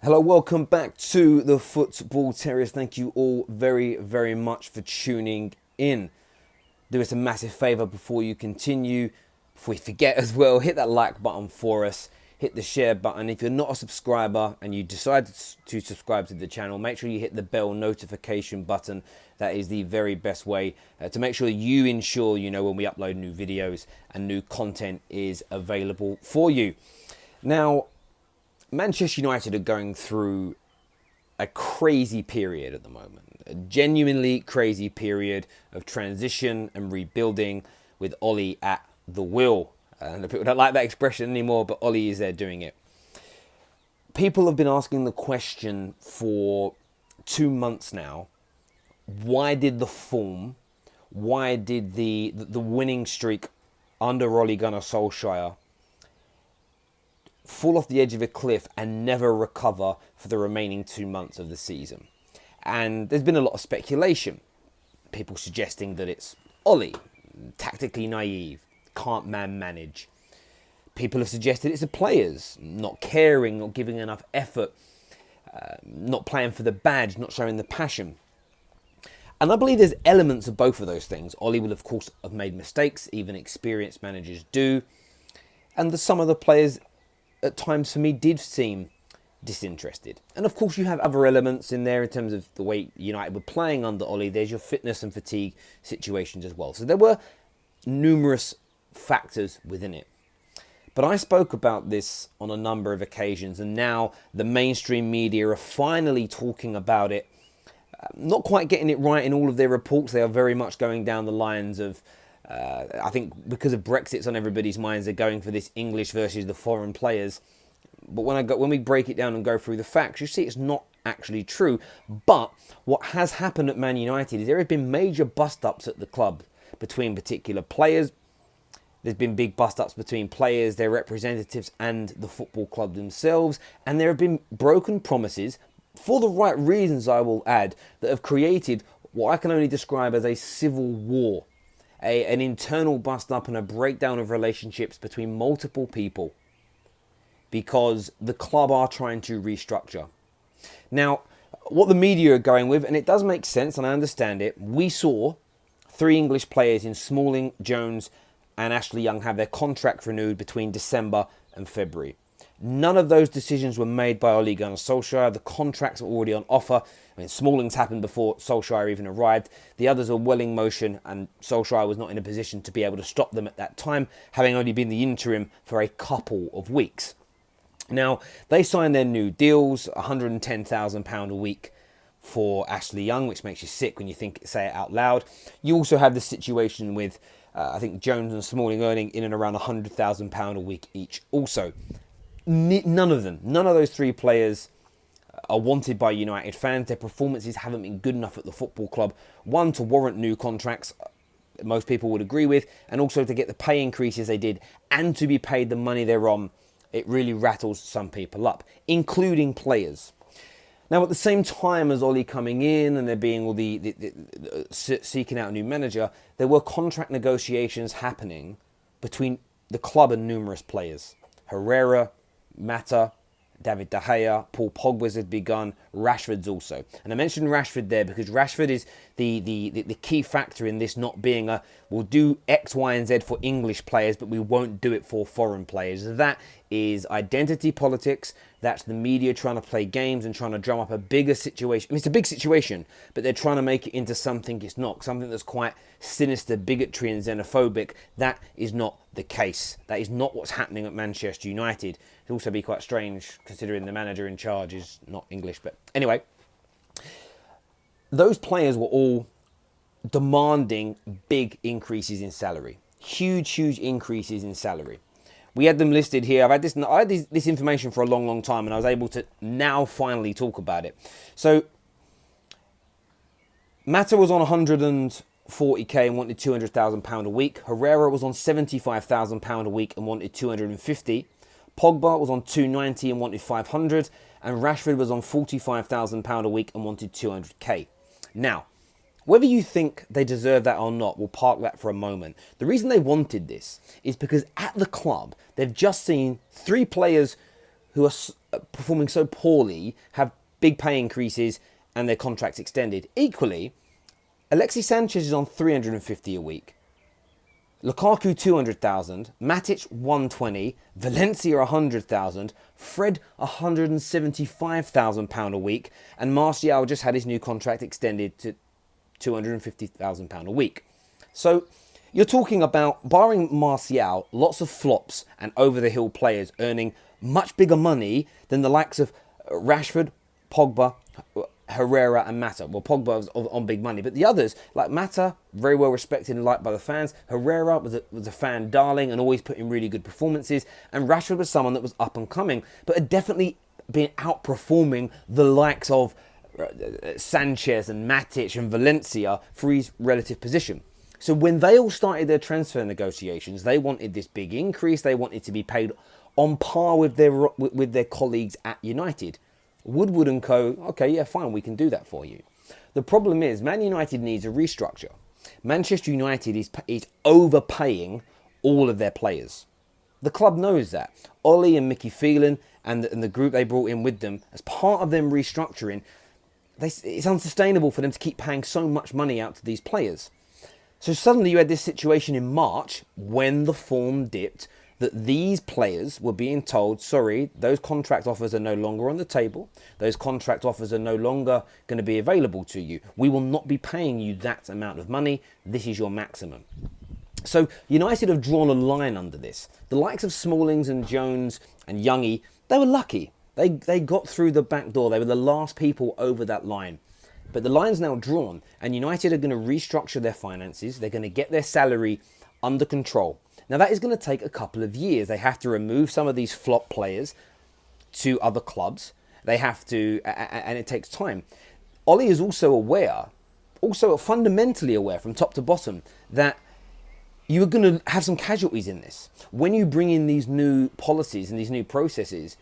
Hello, welcome back to the Football Terrace. Thank you all very, very much for tuning in. Do us a massive favour before you continue, before you forget as well, hit that like button for us, hit the share button. If you're not a subscriber and you decide to subscribe to the channel, make sure you hit the bell notification button. That is the very best way to make sure you ensure you know when we upload new videos and new content is available for you. Now, Manchester United are going through a crazy period at the moment, a genuinely crazy period of transition and rebuilding with Ollie at the wheel. And people don't like that expression anymore, but Ollie is there doing it. People have been asking the question for 2 months now, why did the form, why did the winning streak under Ole Gunnar Solskjaer fall off the edge of a cliff and never recover for the remaining 2 months of the season? And there's been a lot of speculation. People suggesting that it's Ollie, tactically naive, can't manage. People have suggested it's the players, not caring, not giving enough effort, not playing for the badge, not showing the passion. And I believe there's elements of both of those things. Ollie will, of course, have made mistakes, even experienced managers do. And some of the players at times for me did seem disinterested. And of course you have other elements in there in terms of the way United were playing under Ollie. There's your fitness and fatigue situations as well. So there were numerous factors within it. But I spoke about this on a number of occasions, and now the mainstream media are finally talking about it, not quite getting it right in all of their reports. They are very much going down the lines of I think because of Brexit's on everybody's minds, they're going for this English versus the foreign players. But when we break it down and go through the facts, you see it's not actually true. But what has happened at Man United is there have been major bust-ups at the club between particular players. There's been big bust-ups between players, their representatives, and the football club themselves. And there have been broken promises, for the right reasons I will add, that have created what I can only describe as a civil war. An internal bust-up and a breakdown of relationships between multiple people because the club are trying to restructure. Now, what the media are going with, and it does make sense and I understand it, we saw 3 English players in Smalling, Jones and Ashley Young have their contract renewed between December and February. None of those decisions were made by Ole Gunnar Solskjaer. The contracts were already on offer. I mean, Smalling's happened before Solskjaer even arrived. The others were well in motion, and Solskjaer was not in a position to be able to stop them at that time, having only been the interim for a couple of weeks. Now, they signed their new deals, £110,000 a week for Ashley Young, which makes you sick when you say it out loud. You also have the situation with, I think, Jones and Smalling earning in and around £100,000 a week each also. None of those 3 players are wanted by United fans. Their performances haven't been good enough at the football club. One, to warrant new contracts, most people would agree with, and also to get the pay increases they did and to be paid the money they're on. It really rattles some people up, including players. Now, at the same time as Ollie coming in and there being all the seeking out a new manager, there were contract negotiations happening between the club and numerous players. Herrera, Mata, David De Gea, Paul Pogba's had begun, Rashford's also. And I mentioned Rashford there because Rashford is the key factor in this not being we'll do X, Y and Z for English players, but we won't do it for foreign players. That is identity politics. That's the media trying to play games and trying to drum up a bigger situation. I mean, it's a big situation, but they're trying to make it into something it's not. Something that's quite sinister, bigotry and xenophobic. That is not the case. That is not what's happening at Manchester United. It'd also be quite strange considering the manager in charge is not English. But anyway, those players were all demanding big increases in salary. Huge increases in salary. We had them listed here. I had this information for a long time, and I was able to now finally talk about it. So, Mata was on £140k and wanted £200,000 a week. Herrera was on £75,000 a week and wanted £250,000. Pogba was on £290 and wanted £500,000, and Rashford was on £45,000 a week and wanted £200k. Now, whether you think they deserve that or not, we'll park that for a moment. The reason they wanted this is because at the club, they've just seen 3 players who are performing so poorly have big pay increases and their contracts extended. Equally, Alexis Sanchez is on 350 a week. Lukaku 200,000, Matic 120, Valencia 100,000, Fred 175,000 pound a week, and Martial just had his new contract extended to 250,000 pound a week. So you're talking about, barring Martial, lots of flops and over the hill players earning much bigger money than the likes of Rashford, Pogba, Herrera and Mata. Well, Pogba was on big money, but the others, like Mata, very well respected and liked by the fans. Herrera was a fan darling and always put in really good performances. And Rashford was someone that was up and coming, but had definitely been outperforming the likes of Sanchez and Matic and Valencia for his relative position. So when they all started their transfer negotiations, they wanted this big increase. They wanted to be paid on par with their colleagues at United. Woodward and co, okay, yeah, fine, we can do that for you. The problem is, Man United needs a restructure. Manchester United is overpaying all of their players. The club knows that. Ollie and Mickey Phelan and the group they brought in with them, as part of them restructuring, it's unsustainable for them to keep paying so much money out to these players. So suddenly you had this situation in March, when the form dipped, that these players were being told, sorry, those contract offers are no longer on the table. Those contract offers are no longer going to be available to you. We will not be paying you that amount of money. This is your maximum. So United have drawn a line under this. The likes of Smallings and Jones and Youngie, they were lucky. They got through the back door. They were the last people over that line. But the line's now drawn, and United are going to restructure their finances. They're going to get their salary under control. Now, that is going to take a couple of years. They have to remove some of these flop players to other clubs. They have to, and it takes time. Ollie is also aware, also fundamentally aware from top to bottom, that you're going to have some casualties in this. When you bring in these new policies and these new processes,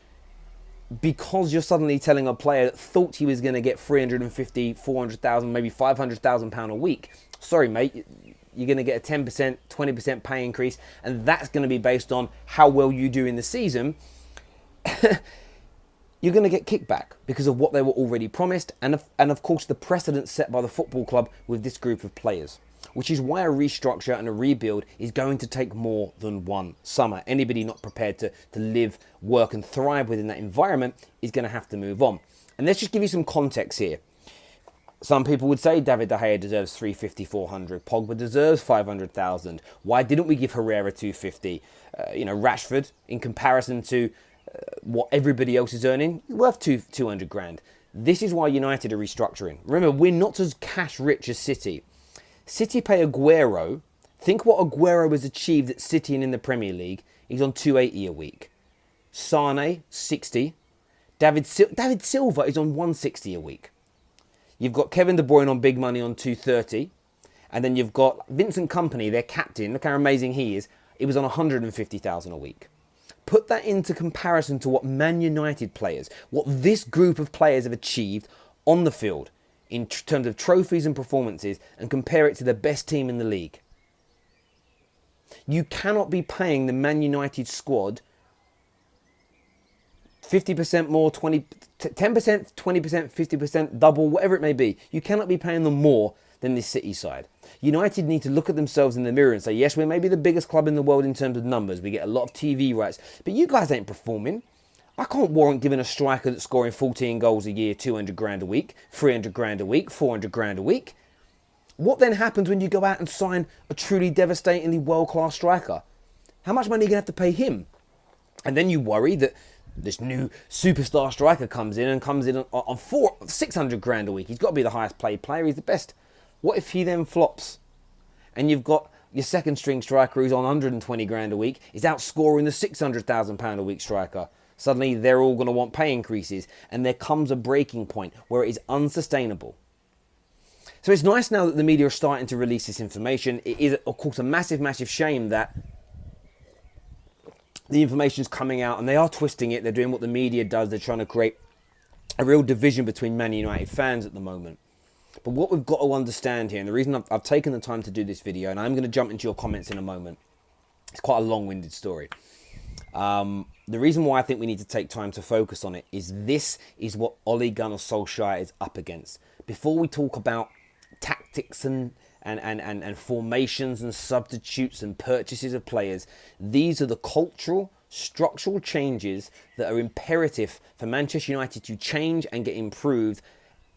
because you're suddenly telling a player that thought he was going to get 350, 400,000, maybe 500,000 pound a week, sorry, mate, you're going to get a 10%, 20% pay increase, and that's going to be based on how well you do in the season. You're going to get kickback because of what they were already promised, and of course the precedent set by the football club with this group of players, which is why a restructure and a rebuild is going to take more than one summer. Anybody not prepared to live, work and thrive within that environment is going to have to move on. And let's just give you some context here. Some people would say David De Gea deserves 350, 400. Pogba deserves 500,000. Why didn't we give Herrera 250? Rashford, in comparison to what everybody else is earning, worth 200 grand. This is why United are restructuring. Remember, we're not as cash rich as City. City pay Aguero. Think what Aguero has achieved at City and in the Premier League. He's on 280 a week. Sane, 60. David Silva is on 160 a week. You've got Kevin De Bruyne on big money on 230. And then you've got Vincent Kompany, their captain. Look how amazing he is. He was on 150,000 a week. Put that into comparison to what Man United players, what this group of players have achieved on the field in terms of trophies and performances, and compare it to the best team in the league. You cannot be paying the Man United squad 50% more, 10%, 20%, 50%, double, whatever it may be. You cannot be paying them more than this City side. United need to look at themselves in the mirror and say, yes, we're maybe the biggest club in the world in terms of numbers. We get a lot of TV rights, but you guys ain't performing. I can't warrant giving a striker that's scoring 14 goals a year 200 grand a week, 300 grand a week, 400 grand a week. What then happens when you go out and sign a truly devastatingly world-class striker? How much money are you going to have to pay him? And then you worry that this new superstar striker comes in on 600 grand a week. He's got to be the highest paid player. He's the best. What if he then flops? And you've got your second string striker who's on 120 grand a week is outscoring the 600,000 pound a week striker. Suddenly they're all going to want pay increases, and there comes a breaking point where it is unsustainable. So it's nice now that the media are starting to release this information. It is, of course, a massive, massive shame that the information's coming out and they are twisting it. They're doing what the media does. They're trying to create a real division between Man United fans at the moment. But what we've got to understand here, and the reason I've taken the time to do this video, and I'm going to jump into your comments in a moment. It's quite a long-winded story. The reason why I think we need to take time to focus on it is this is what Ole Gunnar Solskjaer is up against. Before we talk about tactics and formations and substitutes and purchases of players, these are the cultural, structural changes that are imperative for Manchester United to change and get improved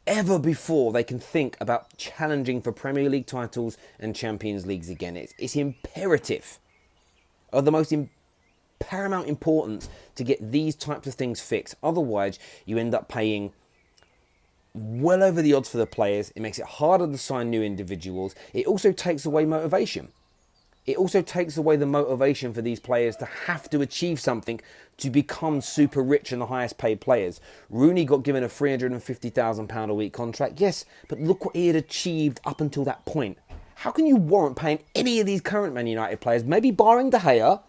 ever before they can think about challenging for Premier League titles and Champions Leagues again. It's imperative, of the most paramount importance, to get these types of things fixed. Otherwise, you end up paying well over the odds for the players. It makes it harder to sign new individuals. It also takes away motivation. It also takes away the motivation for these players to have to achieve something to become super rich and the highest paid players. Rooney got given a £350,000 a week contract, yes, but look what he had achieved up until that point. How can you warrant paying any of these current Man United players, maybe barring De Gea,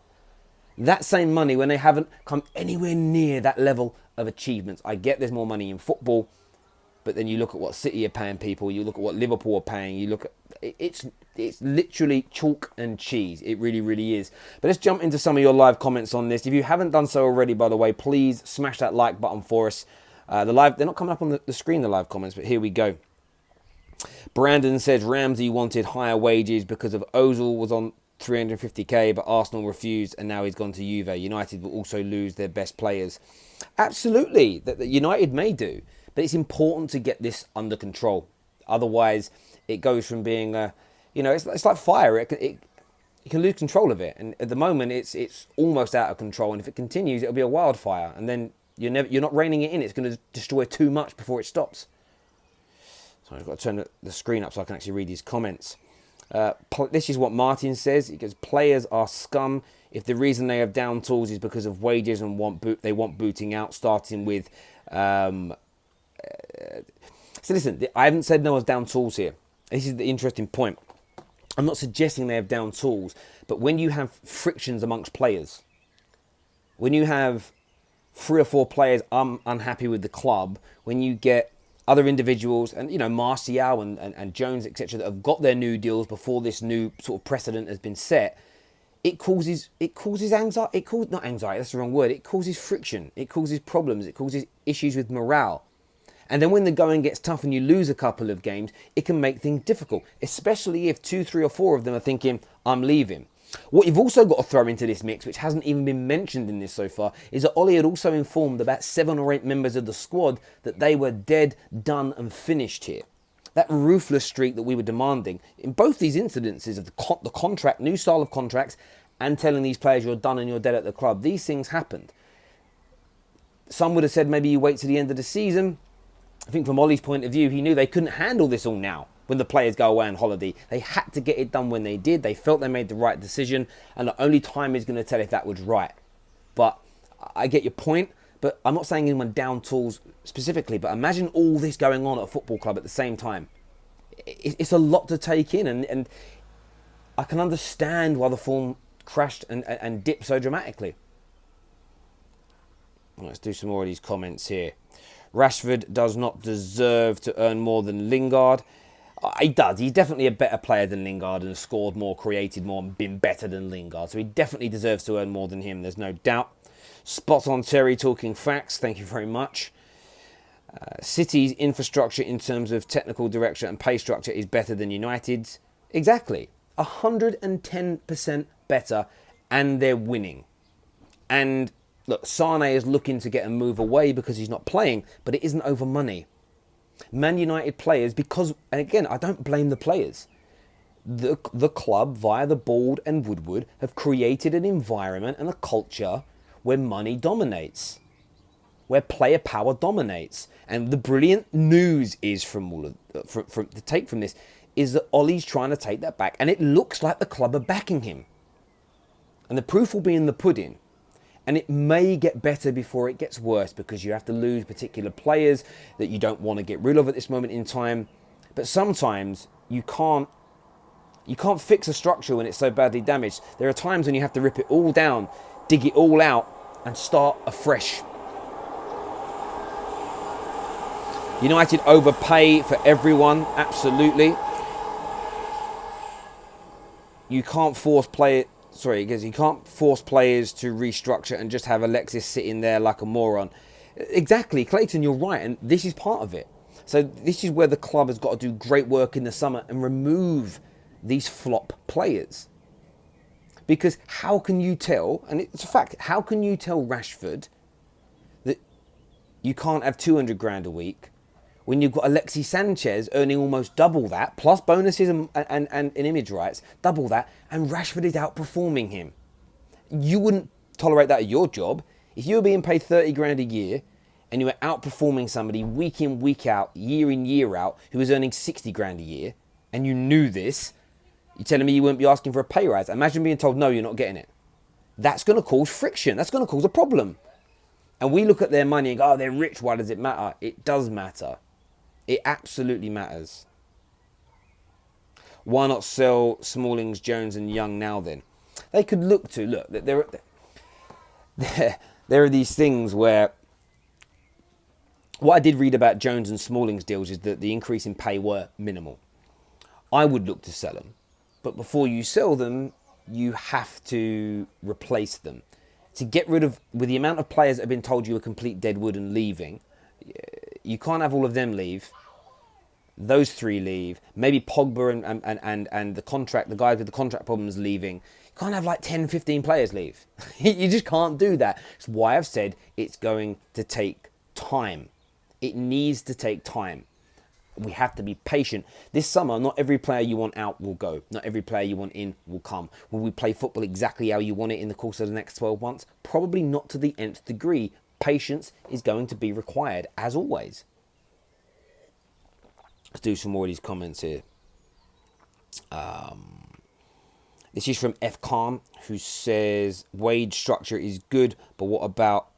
that same money when they haven't come anywhere near that level of achievements? I get there's more money in football, but then you look at what City are paying people, you look at what Liverpool are paying, you look at it's literally chalk and cheese. It really, really is. But let's jump into some of your live comments on this. If you haven't done so already, by the way, please smash that like button for us. They're not coming up on the screen, the live comments, but here we go. Brandon says Ramsey wanted higher wages because of Ozil was on 350k, but Arsenal refused, and now he's gone to Juve. United will also lose their best players. Absolutely, that United may do, but it's important to get this under control. Otherwise, it goes from being it's like fire. You can lose control of it, and at the moment, it's almost out of control. And if it continues, it'll be a wildfire, and then you're not reining it in. It's going to destroy too much before it stops. So I've got to turn the screen up so I can actually read these comments. This is what Martin says. He goes, players are scum. If the reason they have down tools is because of wages and they want booting out, starting with... So listen, I haven't said no one's down tools here. This is the interesting point. I'm not suggesting they have down tools, but when you have frictions amongst players, when you have 3 or 4 players unhappy with the club, when you get other individuals, and Martial and Jones, etc., that have got their new deals before this new sort of precedent has been set, it causes anxiety. Not anxiety, that's the wrong word. It causes friction. It causes problems. It causes issues with morale. And then when the going gets tough and you lose a couple of games, it can make things difficult, especially if 2, 3 or 4 of them are thinking, I'm leaving. What you've also got to throw into this mix, which hasn't even been mentioned in this so far, is that Ollie had also informed about 7 or 8 members of the squad that they were dead, done and finished here. That ruthless streak that we were demanding in both these incidences of the contract, new style of contracts, and telling these players you're done and you're dead at the club. These things happened. Some would have said maybe you wait to the end of the season. I think from Ollie's point of view, he knew they couldn't handle this all now when the players go away on holiday. They had to get it done when they did. They felt they made the right decision, and the only time is going to tell if that was right. But I get your point, but I'm not saying anyone down tools specifically, but imagine all this going on at a football club at the same time. It's a lot to take in, and I can understand why the form crashed and dipped so dramatically. Let's do some more of these comments here. Rashford does not deserve to earn more than Lingard. He does. He's definitely a better player than Lingard and has scored more, created more and been better than Lingard. So he definitely deserves to earn more than him. There's no doubt. Spot on, Terry, talking facts. Thank you very much. City's infrastructure in terms of technical direction and pay structure is better than United's. Exactly. 110% better, and they're winning. And look, Sane is looking to get a move away because he's not playing, but it isn't over money. Man United players, because, and again, I don't blame the players. The club, via the board and Woodward, have created an environment and a culture where money dominates, where player power dominates. And the brilliant news is from the take from this is that Ollie's trying to take that back, and it looks like the club are backing him. And the proof will be in the pudding. And it may get better before it gets worse, because you have to lose particular players that you don't want to get rid of at this moment in time. But sometimes you can't fix a structure when it's so badly damaged. There are times when you have to rip it all down, dig it all out, and start afresh. United overpay for everyone, absolutely. You can't force players sorry, because you can't force players to restructure and just have Alexis sitting there like a moron. Exactly, Clayton, you're right, and this is part of it. So this is where the club has got to do great work in the summer and remove these flop players. Because how can you tell, and it's a fact, how can you tell Rashford that you can't have 200 grand a week when you've got Alexis Sanchez earning almost double that, plus bonuses and image rights, double that, and Rashford is outperforming him? You wouldn't tolerate that at your job. If you were being paid 30 grand a year and you were outperforming somebody week in, week out, year in, year out, who was earning 60 grand a year, and you knew this, you're telling me you wouldn't be asking for a pay rise? Imagine being told, no, you're not getting it. That's going to cause friction. That's going to cause a problem. And we look at their money and go, oh, they're rich. Why does it matter? It does matter. It absolutely matters. Why not sell Smallings, Jones and Young now then? They could look, there are these things where, what I did read about Jones and Smallings deals is that the increase in pay were minimal. I would look to sell them. But before you sell them, you have to replace them. To get rid of, with the amount of players that have been told you are complete deadwood and leaving, you can't have all of them leave. Those three leave. Maybe Pogba and the contract, the guys with the contract problems leaving. You can't have like 10, 15 players leave. You just can't do that. It's why I've said it's going to take time. It needs to take time. We have to be patient. This summer, not every player you want out will go. Not every player you want in will come. Will we play football exactly how you want it in the course of the next 12 months? Probably not to the nth degree. Patience is going to be required, as always. Let's do some more of these comments here. This is from F. Khan, who says, wage structure is good, but what about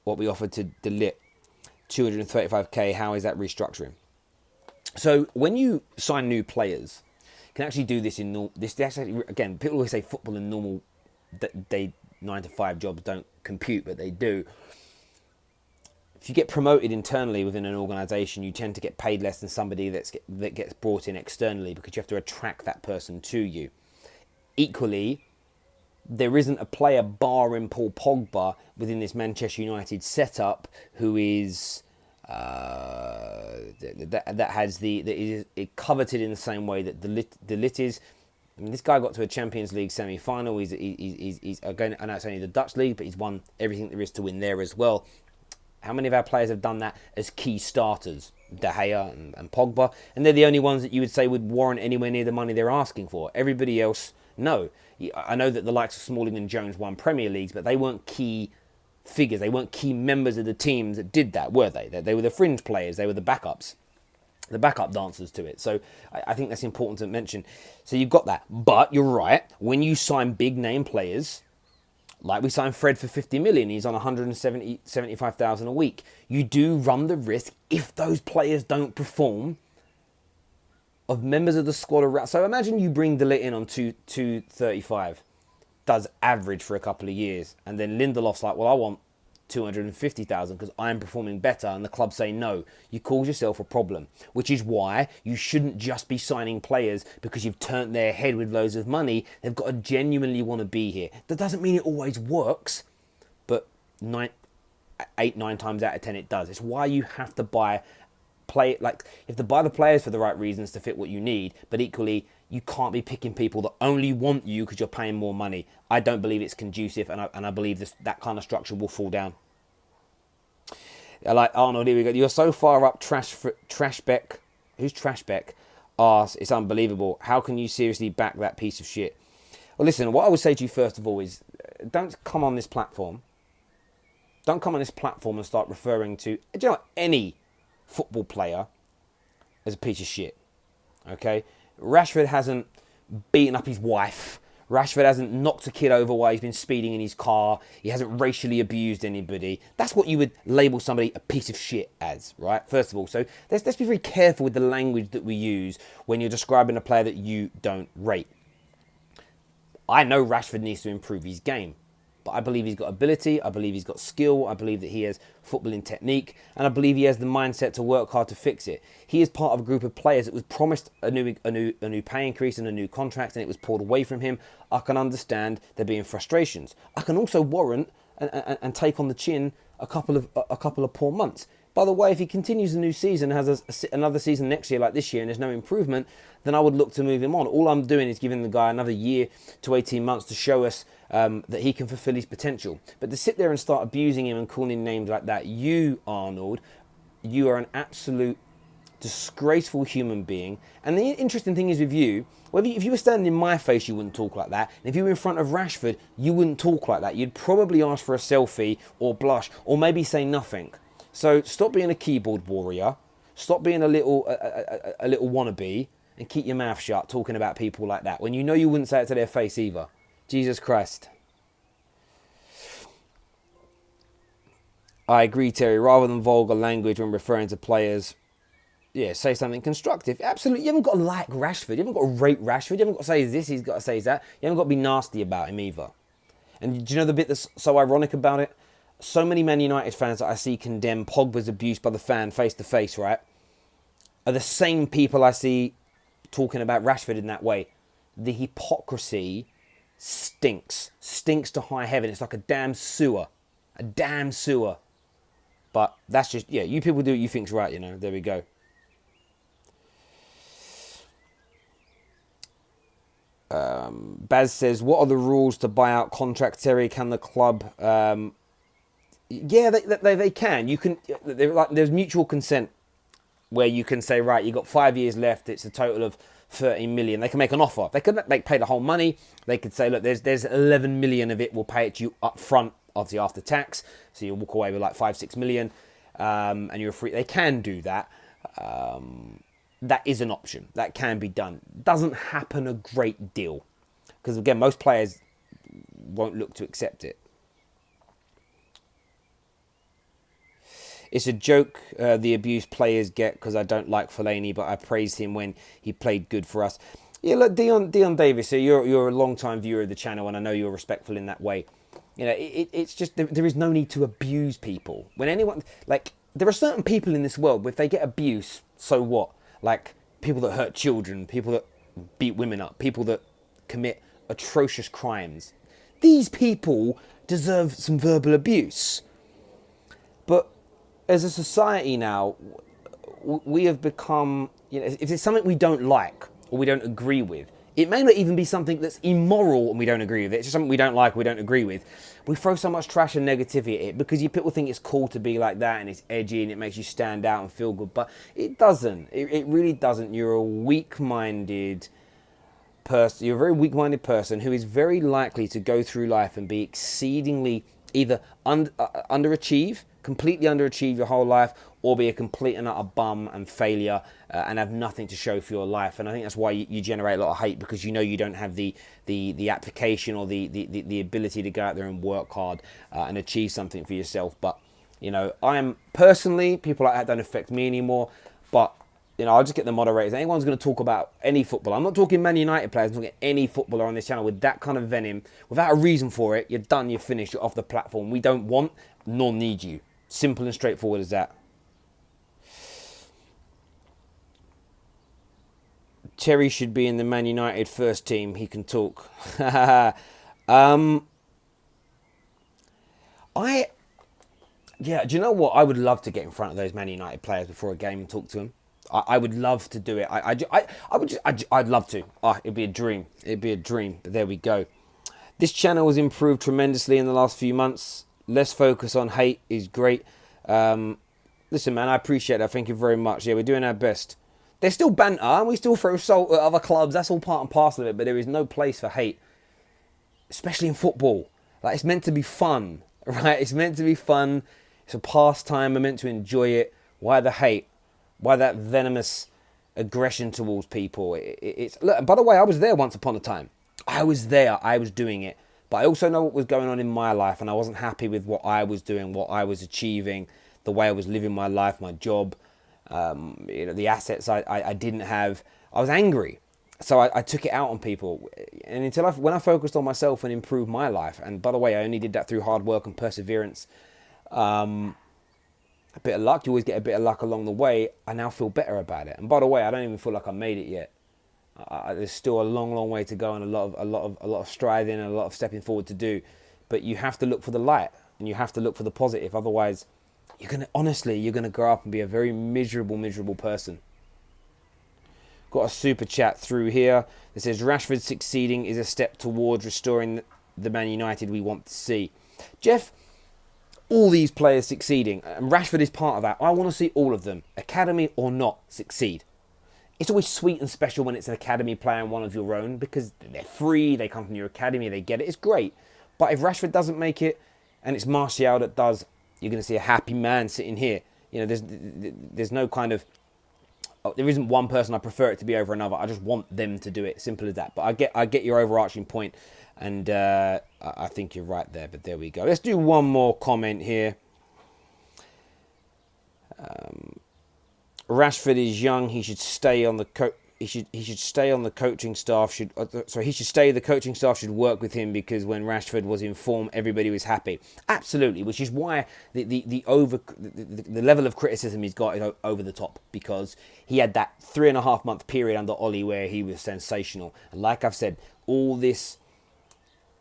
what we offered to Delit? 235k, how is that restructuring? So when you sign new players, you can actually do this in this. Actually, again, people always say football and normal day 9 to 5 jobs don't compute, but they do. If you get promoted internally within an organisation, you tend to get paid less than somebody that gets brought in externally, because you have to attract that person to you. Equally, there isn't a player barring Paul Pogba within this Manchester United setup who is that is coveted in the same way that the lit is. I mean, this guy got to a Champions League semi-final. He's going. I know it's only the Dutch league, but he's won everything there is to win there as well. How many of our players have done that as key starters? De Gea and Pogba, and they're the only ones that you would say would warrant anywhere near the money they're asking for. Everybody else, no. I know that the likes of Smalling and Jones won Premier Leagues, but they weren't key figures. They weren't key members of the teams that did that, were they? They were the fringe players. They were the backups, the backup dancers to it. So I think that's important to mention. So you've got that. But you're right. When you sign big name players, like we signed Fred for 50 million, he's on 175,000 a week. You do run the risk, if those players don't perform, of members of the squad around. So imagine you bring Delit in on 235, does average for a couple of years, and then Lindelof's like, well, I want 250,000 because I'm performing better, and the club say no. You cause yourself a problem, which is why you shouldn't just be signing players because you've turned their head with loads of money. They've got to genuinely want to be here. That doesn't mean it always works, but 9 times out of 10 it does. It's why you have to buy you have to buy the players for the right reasons to fit what you need, but equally you can't be picking people that only want you because you're paying more money. I don't believe it's conducive, and I believe that kind of structure will fall down. Like Arnold, here we go. You're so far up Trashbeck. Who's Trashbeck? Arse, it's unbelievable. How can you seriously back that piece of shit? Well, listen, what I would say to you first of all is, don't come on this platform. Don't come on this platform and start referring to, any football player as a piece of shit. Okay? Rashford hasn't beaten up his wife. Rashford hasn't knocked a kid over while he's been speeding in his car. He hasn't racially abused anybody. That's what you would label somebody a piece of shit as, right? First of all. So let's be very careful with the language that we use when you're describing a player that you don't rate. I know Rashford needs to improve his game. But I believe he's got ability, I believe he's got skill, I believe that he has footballing technique, and I believe he has the mindset to work hard to fix it. He is part of a group of players that was promised a new pay increase and a new contract, and it was pulled away from him. I can understand there being frustrations. I can also warrant and take on the chin a couple of poor months. By the way, if he continues the new season, has another season next year like this year, and there's no improvement, then I would look to move him on. All I'm doing is giving the guy another year to 18 months to show us that he can fulfill his potential. But to sit there and start abusing him and calling names like that, you, Arnold, you are an absolute disgraceful human being. And the interesting thing is with you, if you were standing in my face, you wouldn't talk like that. And if you were in front of Rashford, you wouldn't talk like that. You'd probably ask for a selfie or blush or maybe say nothing. So stop being a keyboard warrior. Stop being a little wannabe and keep your mouth shut talking about people like that when you know you wouldn't say it to their face either. Jesus Christ. I agree, Terry. Rather than vulgar language when referring to players, say something constructive. Absolutely. You haven't got to like Rashford. You haven't got to rate Rashford. You haven't got to say this, he's got to say that. You haven't got to be nasty about him either. And do you know the bit that's so ironic about it? So many Man United fans that I see condemn Pogba's abuse by the fan face to face, right, are the same people I see talking about Rashford in that way. The hypocrisy stinks to high heaven. It's like a damn sewer. But that's just, you people do what you think's right, There we go. Baz says, what are the rules to buy out contract, Terry? Can the club... they can. You can. There's mutual consent where you can say, right, you've got 5 years left. It's a total of 13 million. They can make an offer. They could pay the whole money. They could say, look, there's 11 million of it. We'll pay it to you up front, obviously after tax. So you'll walk away with like 5-6 million, and you're free. They can do that. That is an option. That can be done. Doesn't happen a great deal because again, most players won't look to accept it. It's a joke, the abuse players get, because I don't like Fellaini, but I praised him when he played good for us. Yeah, look, Dion Davis, so you're a long-time viewer of the channel, and I know you're respectful in that way. It's just, there is no need to abuse people. When anyone, there are certain people in this world, if they get abuse, so what? Like, people that hurt children, people that beat women up, people that commit atrocious crimes. These people deserve some verbal abuse. But as a society now, we have become, if it's something we don't like or we don't agree with, it may not even be something that's immoral and we don't agree with it. It's just something we don't like, we don't agree with. We throw so much trash and negativity at it because people think it's cool to be like that and it's edgy and it makes you stand out and feel good. But it doesn't. It really doesn't. You're a weak-minded person. You're a very weak-minded person who is very likely to go through life and be exceedingly either underachieve, completely underachieve your whole life, or be a complete and utter bum and failure and have nothing to show for your life. And I think that's why you generate a lot of hate, because you don't have the application or the ability to go out there and work hard and achieve something for yourself. But I am personally, people like that don't affect me anymore. But I'll just get the moderators. Anyone's going to talk about any footballer. I'm not talking Man United players. I'm talking any footballer on this channel with that kind of venom, without a reason for it. You're done. You're finished. You're off the platform. We don't want nor need you. Simple and straightforward as that. Terry should be in the Man United first team. He can talk. Do you know what? I would love to get in front of those Man United players before a game and talk to them. I would love to do it. I'd love to. It'd be a dream. It'd be a dream. But there we go. This channel has improved tremendously in the last few months. Less focus on hate is great. Listen, man, I appreciate that. Thank you very much. Yeah, we're doing our best. There's still banter, and we still throw salt at other clubs. That's all part and parcel of it. But there is no place for hate, especially in football. Like, it's meant to be fun, right? It's meant to be fun. It's a pastime. We're meant to enjoy it. Why the hate? Why that venomous aggression towards people? Look, by the way, I was there once upon a time. I was there. I was doing it. But I also know what was going on in my life, and I wasn't happy with what I was doing, what I was achieving, the way I was living my life, my job, the assets I didn't have. I was angry. So I took it out on people, and when I focused on myself and improved my life, and by the way, I only did that through hard work and perseverance, a bit of luck. You always get a bit of luck along the way. I now feel better about it. And by the way, I don't even feel like I made it yet. There's still a long, long way to go, and a lot of striving and a lot of stepping forward to do. But you have to look for the light, and you have to look for the positive. Otherwise, you're gonna grow up and be a very miserable person. Got a super chat through here that says Rashford succeeding is a step towards restoring the Man United we want to see. Jeff, all these players succeeding, and Rashford is part of that. I want to see all of them, academy or not, succeed. It's always sweet and special when it's an academy player and one of your own, because they're free, they come from your academy, they get it, it's great. But if Rashford doesn't make it, and it's Martial that does, you're going to see a happy man sitting here. You know, there's no kind of, there isn't one person I prefer it to be over another. I just want them to do it, simple as that. But I get your overarching point, and I think you're right there. But there we go. Let's do one more comment here. Rashford is young. He should stay on the he should stay on the coaching staff. He should stay. The coaching staff should work with him, because when Rashford was in form, everybody was happy. Absolutely, which is why the level of criticism he's got is over the top, because he had that 3.5 month period under Ollie where he was sensational. And like I've said, all this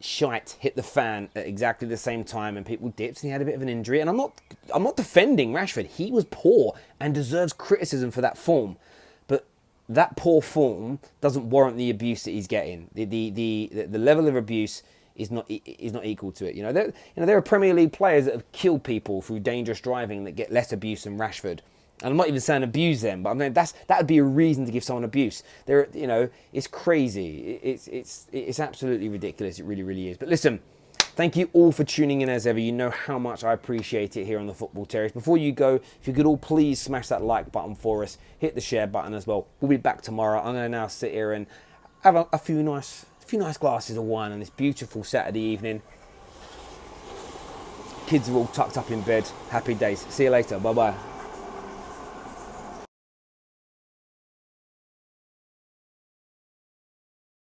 shite hit the fan at exactly the same time, and people dipped, and he had a bit of an injury. And I'm not defending Rashford. He was poor and deserves criticism for that form, but that poor form doesn't warrant the abuse that he's getting. The level of abuse is not equal to it. There are Premier League players that have killed people through dangerous driving that get less abuse than Rashford. And I'm not even saying abuse them, but I mean that would be a reason to give someone abuse. It's crazy. It's absolutely ridiculous. It really, really is. But listen, thank you all for tuning in as ever. You know how much I appreciate it here on the Football Terrace. Before you go, if you could all please smash that like button for us, hit the share button as well. We'll be back tomorrow. I'm going to now sit here and have a few nice glasses of wine on this beautiful Saturday evening. Kids are all tucked up in bed. Happy days. See you later. Bye bye.